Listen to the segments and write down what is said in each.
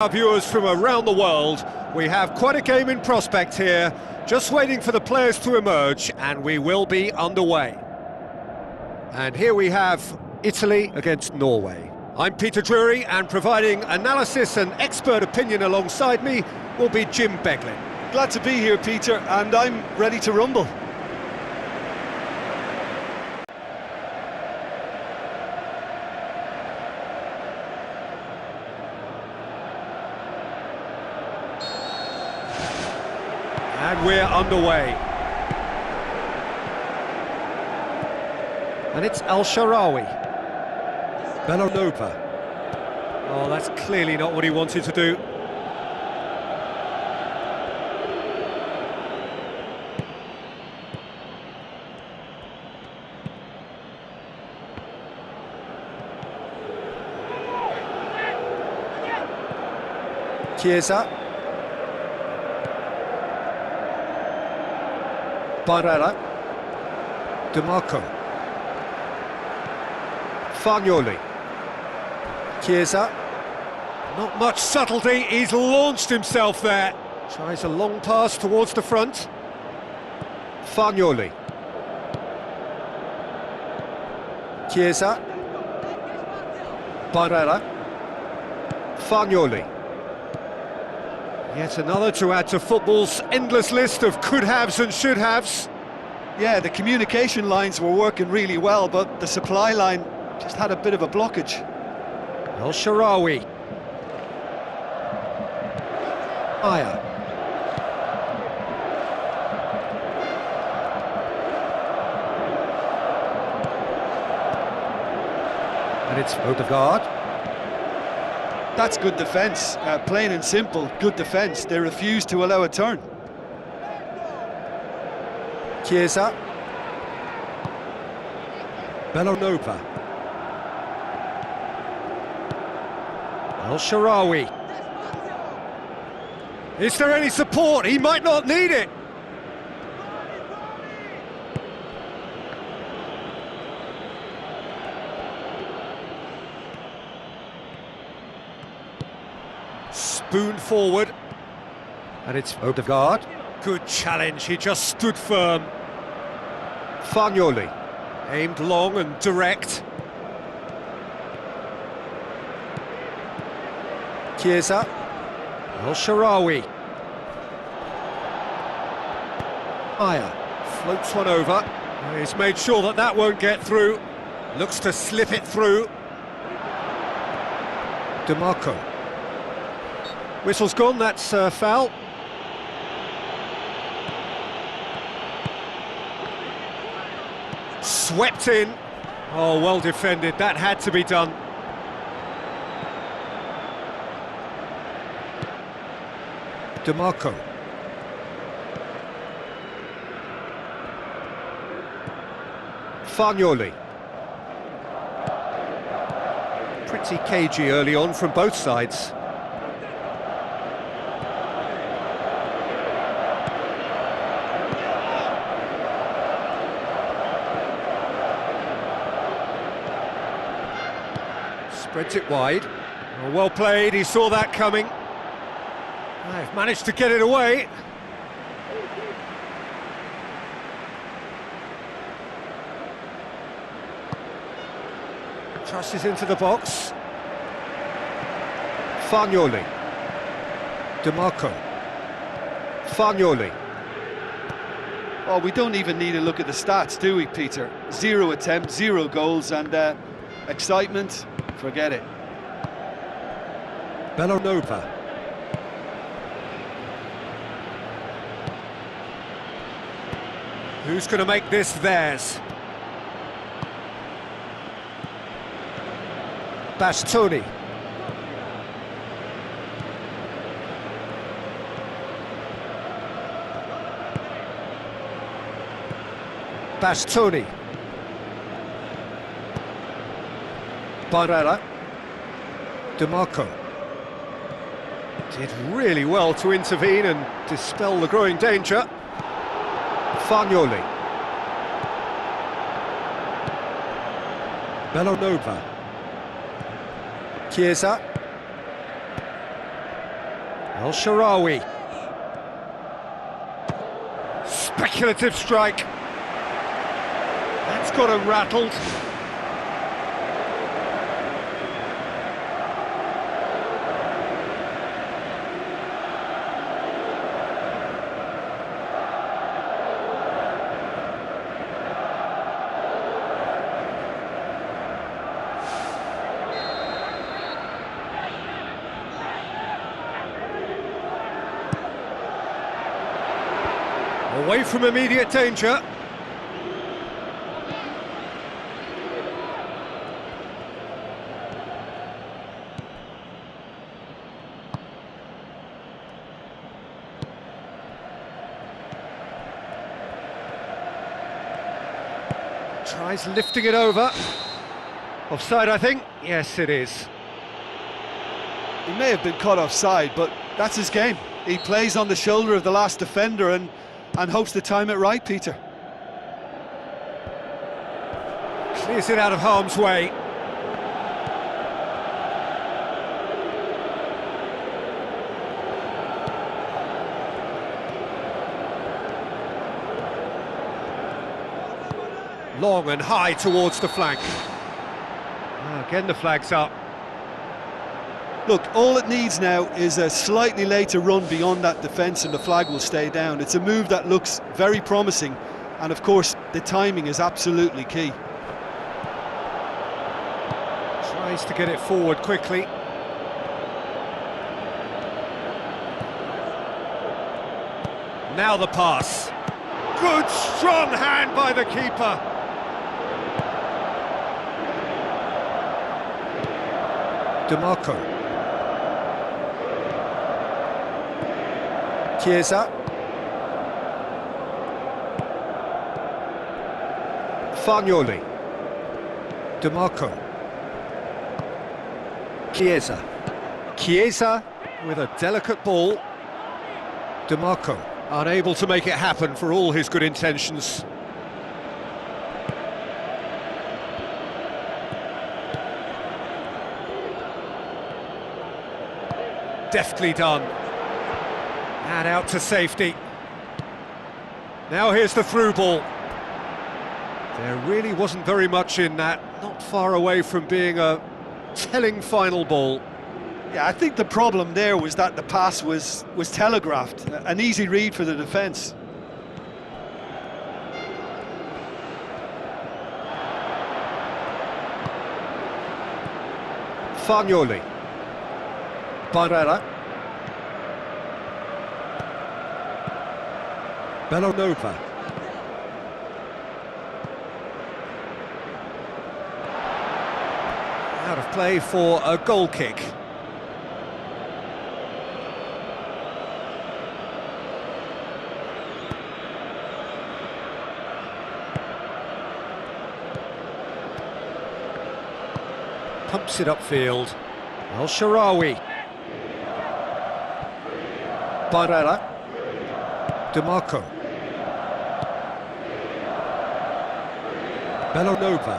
Our viewers from around the world, we have quite a game in prospect here, just waiting for the players to emerge, and we will be underway. And here we have Italy against Norway. I'm Peter Drury, and providing analysis and expert opinion alongside me will be Jim Beglin. Glad to be here, Peter, and I'm ready to rumble. And we're underway. And it's Al-Sharawi. Bellanova. Oh, that's clearly not what he wanted to do. Chiesa. Barella, DeMarco, Fagnoli, Chiesa, not much subtlety, he's launched himself there, tries a long pass towards the front, Fagnoli, Chiesa, Barella, Fagnoli. Yet another to add to football's endless list of could-haves and should-haves. Yeah, the communication lines were working really well, but the supply line just had a bit of a blockage. El-Sharawi. Hanya. And it's Odegaard. That's good defence, plain and simple, good defence. They refuse to allow a turn. Chiesa. Bellanova. El-Sharawi. Is there any support? He might not need it. Spoon forward, and it's Odegaard. Good challenge, he just stood firm. Fagnoli, aimed long and direct. Chiesa, El-Sharawi. Hanya floats one over. He's made sure that that won't get through. Looks to slip it through. DeMarco. Whistle's gone, that's foul. Swept in. Oh, well defended, that had to be done. DeMarco. Fagnoli. Pretty cagey early on from both sides. Spreads it wide. Oh, well played, he saw that coming. They've managed to get it away. Crosses into the box. Fagnoli. DeMarco. Fagnoli. Oh, we don't even need to look at the stats, do we, Peter? 0 attempts, 0 goals, and excitement, forget it. Bellanova. Who's going to make this theirs? Bastoni. Bastoni. Barella. DeMarco. Did really well to intervene and dispel the growing danger. Fagnoli. Bellanova. Chiesa. El Shaarawy. Speculative strike. That's got him rattled. Away from immediate danger. Tries lifting it over. Offside, I think. Yes, it is. He may have been caught offside, but that's his game. He plays on the shoulder of the last defender and hopes to time it right, Peter. Clears it out of harm's way. Long and high towards the flank. Again, the flag's up. Look, all it needs now is a slightly later run beyond that defence and the flag will stay down. It's a move that looks very promising, and of course the timing is absolutely key. Tries to get it forward quickly. Now the pass. Good strong hand by the keeper. DeMarco. Chiesa. Fagnoli. DeMarco. Chiesa. Chiesa with a delicate ball. DeMarco unable to make it happen for all his good intentions. Deftly done. And out to safety. Now here's the through ball. There really wasn't very much in that, not far away from being a telling final ball. Yeah, I think the problem there was that the pass was telegraphed, an easy read for the defence. Fagnoli. Barrera. Bellanova. Out of play for a goal kick. Pumps it upfield. El Shaarawy. Barrera. DeMarco. Bellanova.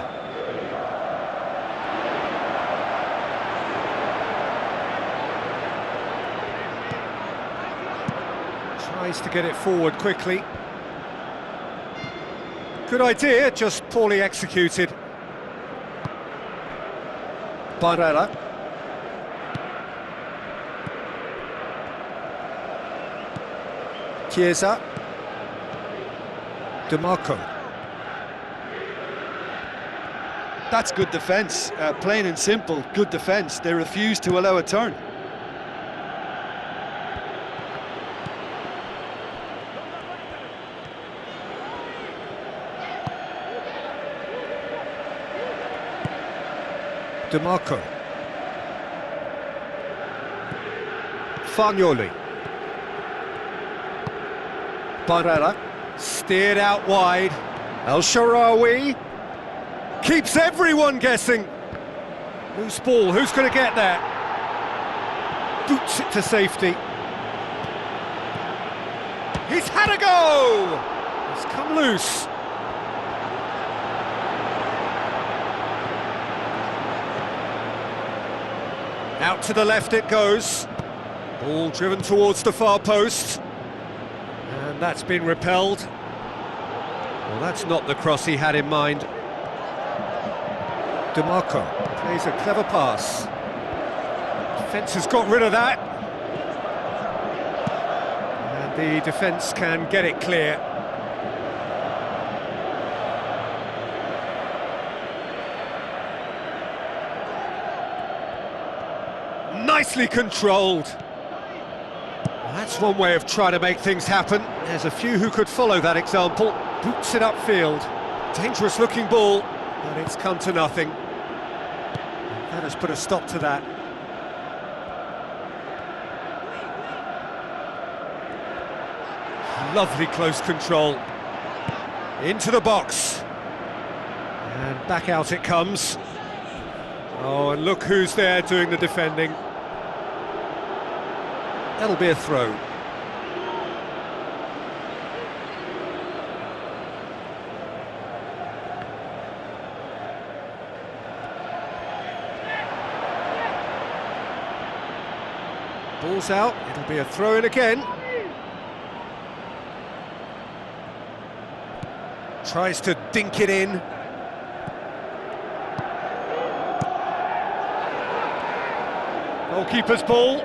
Tries to get it forward quickly. Good idea, just poorly executed. Barrera. Chiesa. DeMarco. That's good defence, plain and simple, good defence. They refuse to allow a turn. DeMarco. Fagnoli. Barrera. Steered out wide. El Shaarawy. Keeps everyone guessing. Loose ball, who's going to get that? Boots it to safety. He's had a go! It's come loose. Out to the left it goes. Ball driven towards the far post. And that's been repelled. Well, that's not the cross he had in mind. DeMarco plays a clever pass. Defence has got rid of that. And the defence can get it clear. Nicely controlled. Well, that's one way of trying to make things happen. There's a few who could follow that example. Boots it upfield. Dangerous looking ball, but it's come to nothing. That has put a stop to that. Lovely close control. Into the box. And back out it comes. Oh, and look who's there doing the defending. That'll be a throw. Ball's out, it'll be a throw-in again. Tries to dink it in. Goalkeeper's ball.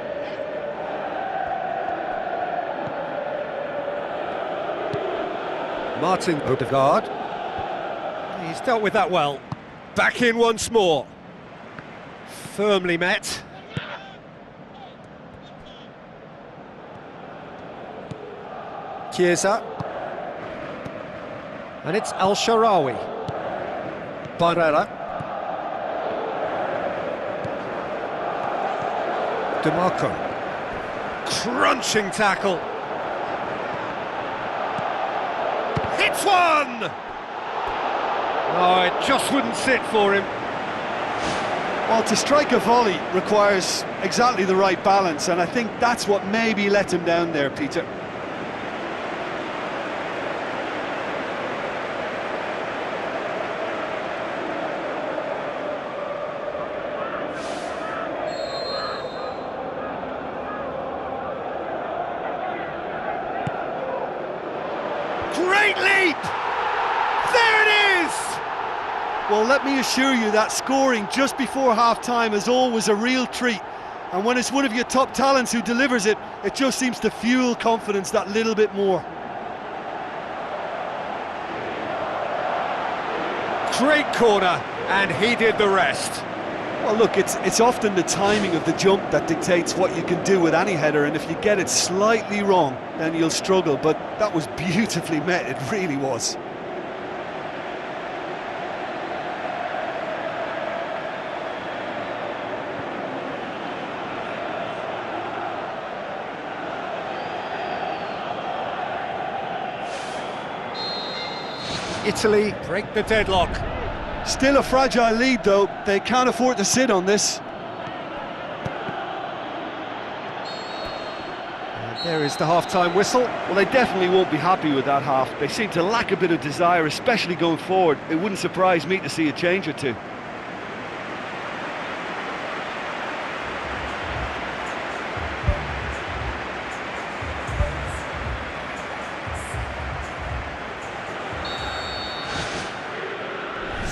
Martin Odegaard. He's dealt with that well. Back in once more. Firmly met. Chiesa. And it's Al-Sharawi. Barrera. DeMarco. Crunching tackle. Hits one! Oh, it just wouldn't sit for him. Well, to strike a volley requires exactly the right balance, and I think that's what maybe let him down there, Peter. Great leap! There it is! Well, let me assure you that scoring just before half-time is always a real treat. And when it's one of your top talents who delivers it, it just seems to fuel confidence that little bit more. Great corner, and he did the rest. Well, look, it's often the timing of the jump that dictates what you can do with any header, and if you get it slightly wrong, then you'll struggle, but that was beautifully met, it really was. Italy break the deadlock. Still a fragile lead, though. They can't afford to sit on this. And there is the half-time whistle. Well, they definitely won't be happy with that half. They seem to lack a bit of desire, especially going forward. It wouldn't surprise me to see a change or two.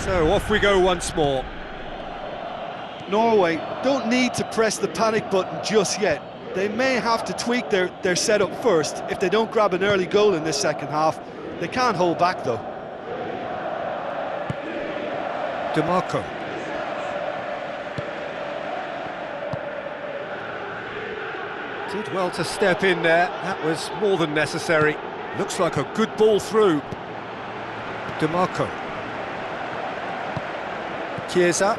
So off we go once more. Norway don't need to press the panic button just yet. They may have to tweak their setup first if they don't grab an early goal in this second half. They can't hold back, though. DeMarco. Did well to step in there. That was more than necessary. Looks like a good ball through. DeMarco. Chiesa.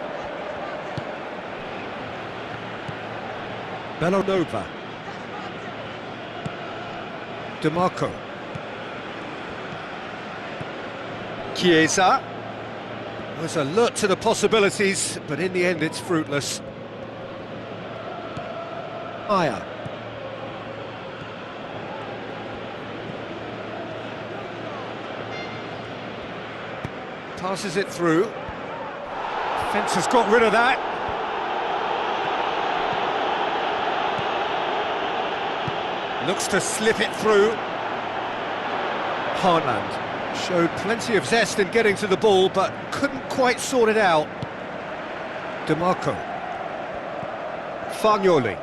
Bellanova. DeMarco. Chiesa. Was alert to the possibilities, but in the end it's fruitless. Hanya. Passes it through. Defence has got rid of that. Looks to slip it through. Haaland showed plenty of zest in getting to the ball, but couldn't quite sort it out. DeMarco. Fagnoli.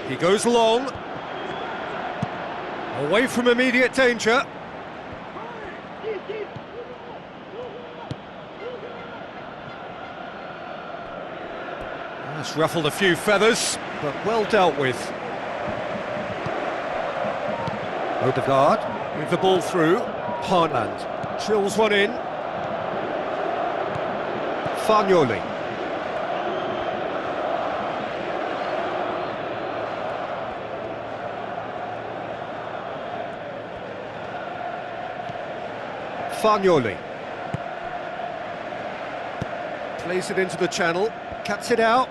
He goes long. Away from immediate danger. That's ruffled a few feathers, but well dealt with. Odegaard with the ball through. Haaland drills one in. Fagnoli. Fagnoli. Plays it into the channel, cuts it out.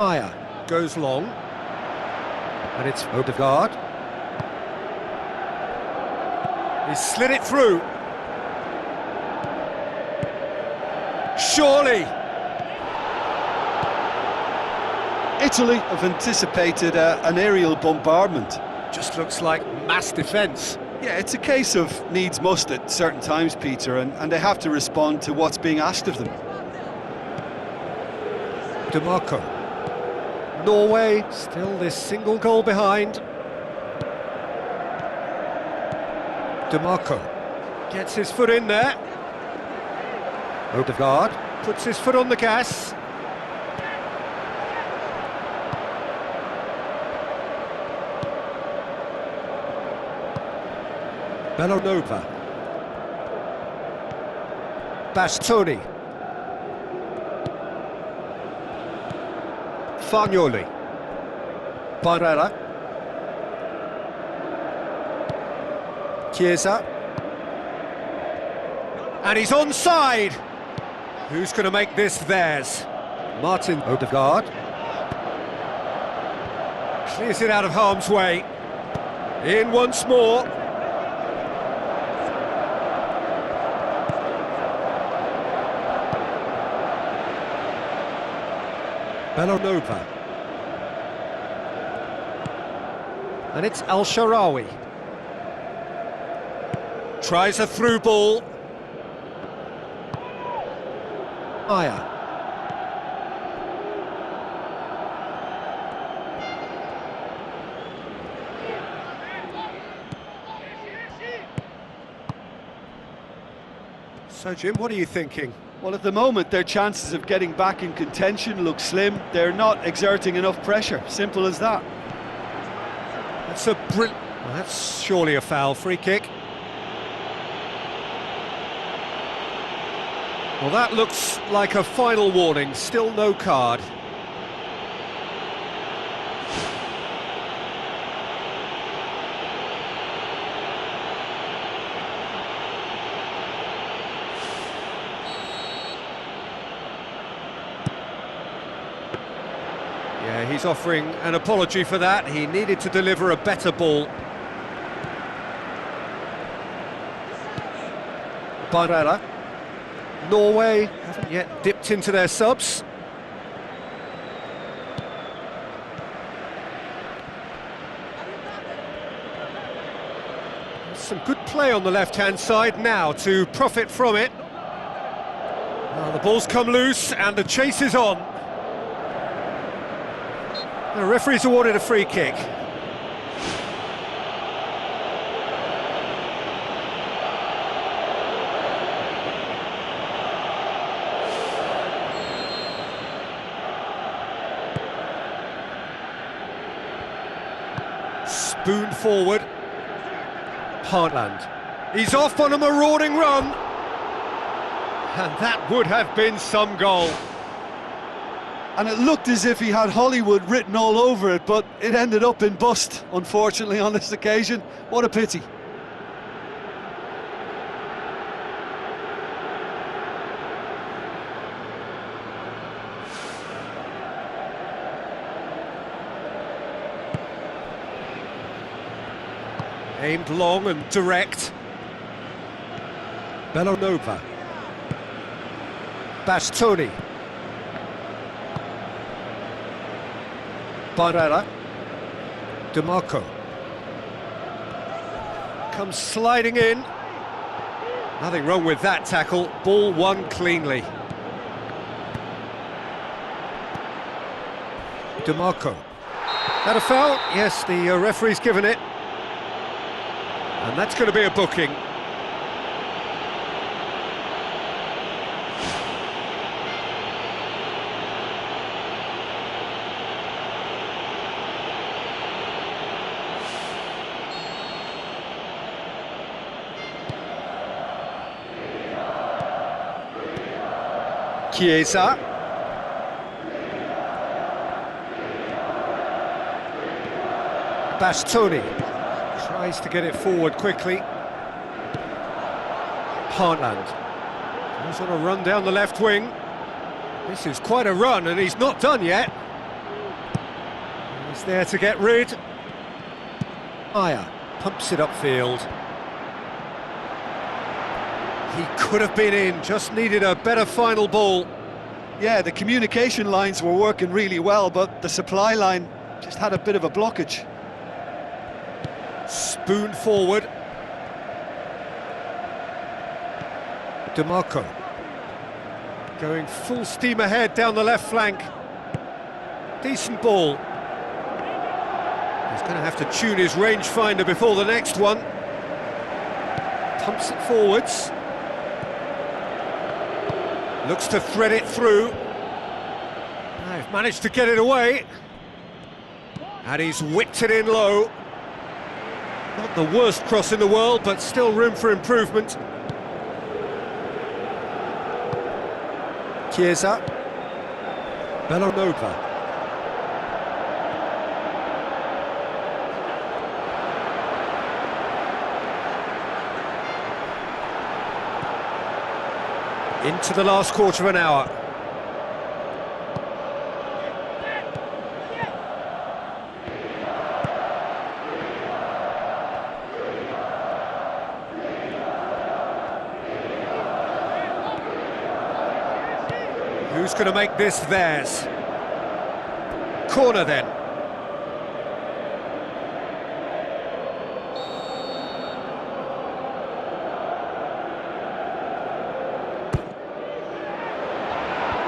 Hanya goes long. And it's Odegaard. He slid it through. Surely. Italy have anticipated an aerial bombardment. Just looks like mass defence. Yeah, it's a case of needs must at certain times, Peter, and they have to respond to what's being asked of them. DeMarco. Norway still this single goal behind. DeMarco gets his foot in there. Odegaard puts his foot on the gas. Bellanova. Bastoni. Fagnoli. Barella. Chiesa. And he's onside. Who's going to make this theirs? Martin Odegaard. Clears it out of harm's way. In once more. Bellanova. And it's Al-Sharawi. Tries a through ball. Hanya. So, Jim, what are you thinking? Well, at the moment, their chances of getting back in contention look slim. They're not exerting enough pressure. Simple as that. That's a brilliant... Well, that's surely a foul. Free kick. Well, that looks like a final warning. Still no card. Yeah, he's offering an apology for that. He needed to deliver a better ball. Barella. Norway haven't yet dipped into their subs. Some good play on the left-hand side now to profit from it. Well, the ball's come loose and the chase is on. The referee's awarded a free kick. Spoon forward. Haaland. He's off on a marauding run. And that would have been some goal. And it looked as if he had Hollywood written all over it, but it ended up in bust, unfortunately, on this occasion. What a pity. Aimed long and direct. Bellanova. Bastoni. Barella. DeMarco. Comes sliding in. Nothing wrong with that tackle. Ball won cleanly. DeMarco. That a foul? Yes, the referee's given it. And that's going to be a booking. Chiesa. Bastoni tries to get it forward quickly. Haaland goes on a run down the left wing. This is quite a run, and he's not done yet. He's there to get rid. Hanya pumps it upfield. He could have been in, just needed a better final ball. Yeah, the communication lines were working really well, but the supply line just had a bit of a blockage. Spoon forward. DeMarco going full steam ahead down the left flank. Decent ball. He's going to have to tune his rangefinder before the next one. Pumps it forwards. Looks to thread it through. They've managed to get it away. And he's whipped it in low. Not the worst cross in the world, but still room for improvement. Chiesa. Bellanova. Into the last quarter of an hour. Who's going to make this theirs? Corner then.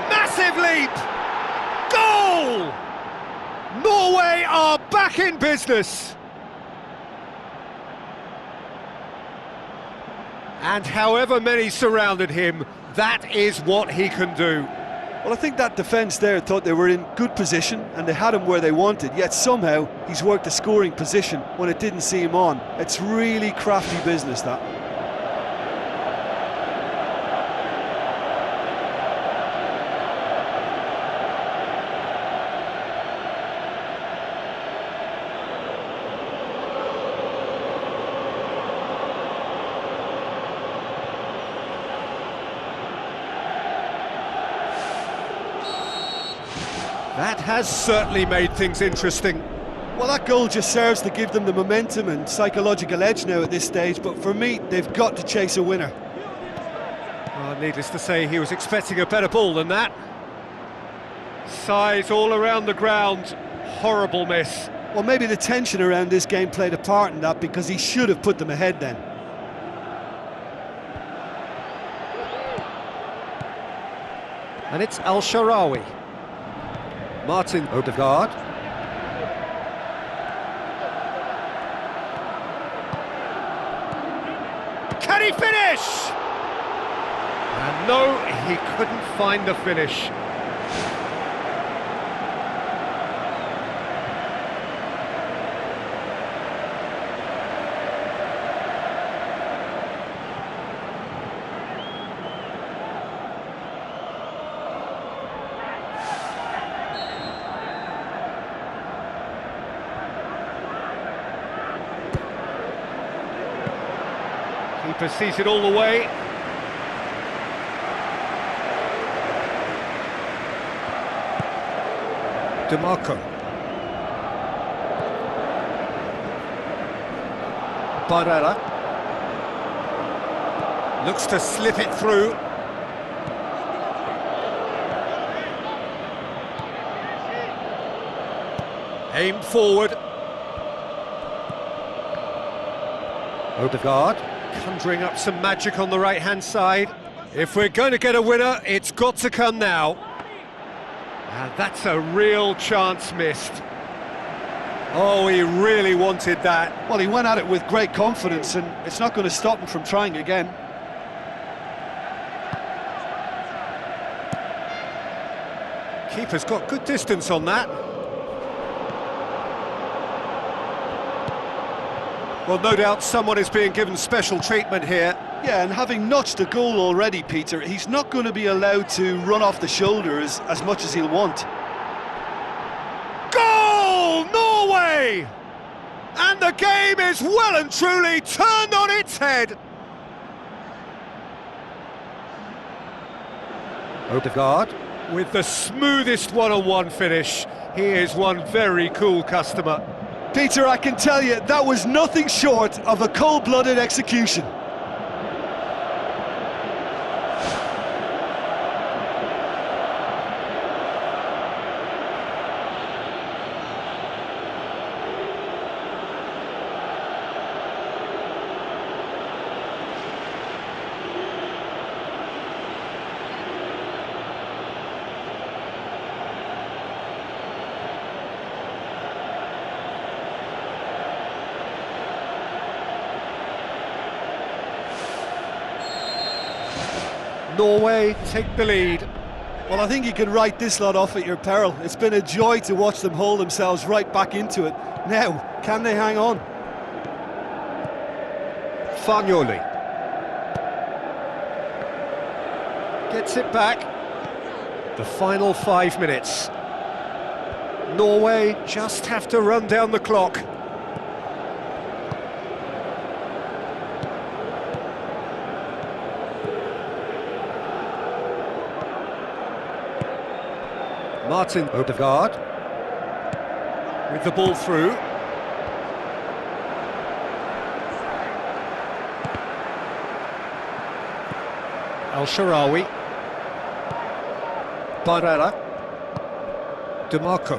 Massive leap! Goal! Norway are back in business. And however many surrounded him, that is what he can do. Well, I think that defence there thought they were in good position and they had him where they wanted, yet somehow he's worked a scoring position when it didn't seem on. It's really crafty business, that. That has certainly made things interesting. Well, that goal just serves to give them the momentum and psychological edge now at this stage, but for me, they've got to chase a winner. Oh, needless to say, he was expecting a better ball than that. Size all around the ground, horrible miss. Well, maybe the tension around this game played a part in that, because he should have put them ahead then. And it's Al-Sharawi. Martin Odegaard. Can he finish? And no, he couldn't find the finish. Keeper sees it all the way. DeMarco. Barella. Looks to slip it through. Aimed forward. Odegaard conjuring up some magic on the right-hand side. If we're going to get a winner, it's got to come now. And that's a real chance missed. Oh, he really wanted that. Well, he went at it with great confidence, and it's not going to stop him from trying again. Keeper's got good distance on that. Well, no doubt someone is being given special treatment here. Yeah, and having notched a goal already, Peter, he's not going to be allowed to run off the shoulder as much as he'll want. Goal! Norway! And the game is well and truly turned on its head. Odegaard with the smoothest one-on-one finish. He is one very cool customer. Peter, I can tell you, that was nothing short of a cold-blooded execution. Norway take the lead. Well, I think you can write this lot off at your peril. It's been a joy to watch them hold themselves right back into it. Now, can they hang on? Fagnoli gets it back. The final 5 minutes. Norway just have to run down the clock. Martin Odegaard with the ball through. Al-Sharawi. Barrera. DeMarco.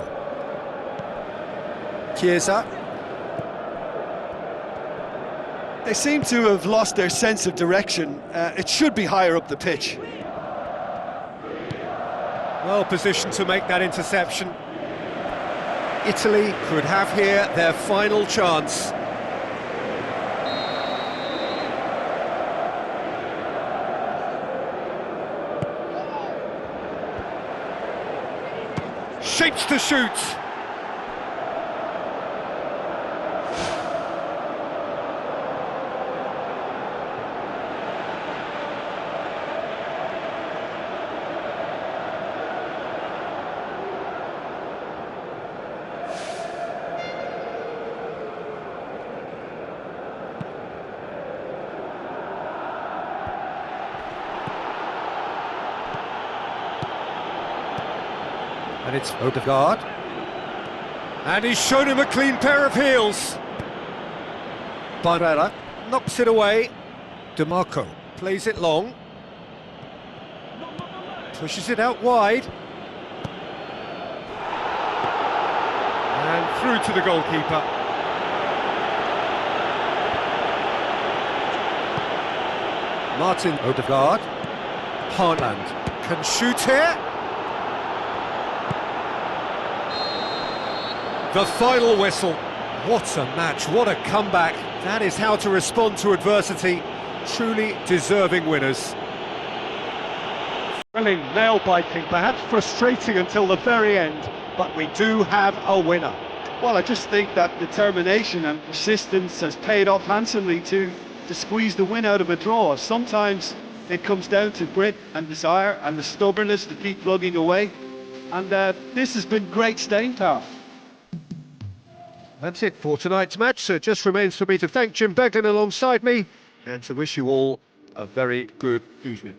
Chiesa. They seem to have lost their sense of direction. It should be higher up the pitch. Well positioned to make that interception. Italy could have here their final chance. Shapes to shoot. And it's Odegaard. And he's shown him a clean pair of heels. Barrera knocks it away. DeMarco plays it long. Pushes it out wide. And through to the goalkeeper. Martin Odegaard. Haaland can shoot here. The final whistle. What a match, what a comeback. That is how to respond to adversity. Truly deserving winners. Thrilling, nail-biting, perhaps frustrating until the very end, but we do have a winner. Well, I just think that determination and persistence has paid off handsomely to squeeze the win out of a draw. Sometimes it comes down to grit and desire and the stubbornness to keep plugging away. And this has been great staying power. That's it for tonight's match, so it just remains for me to thank Jim Beglin alongside me and to wish you all a very good evening.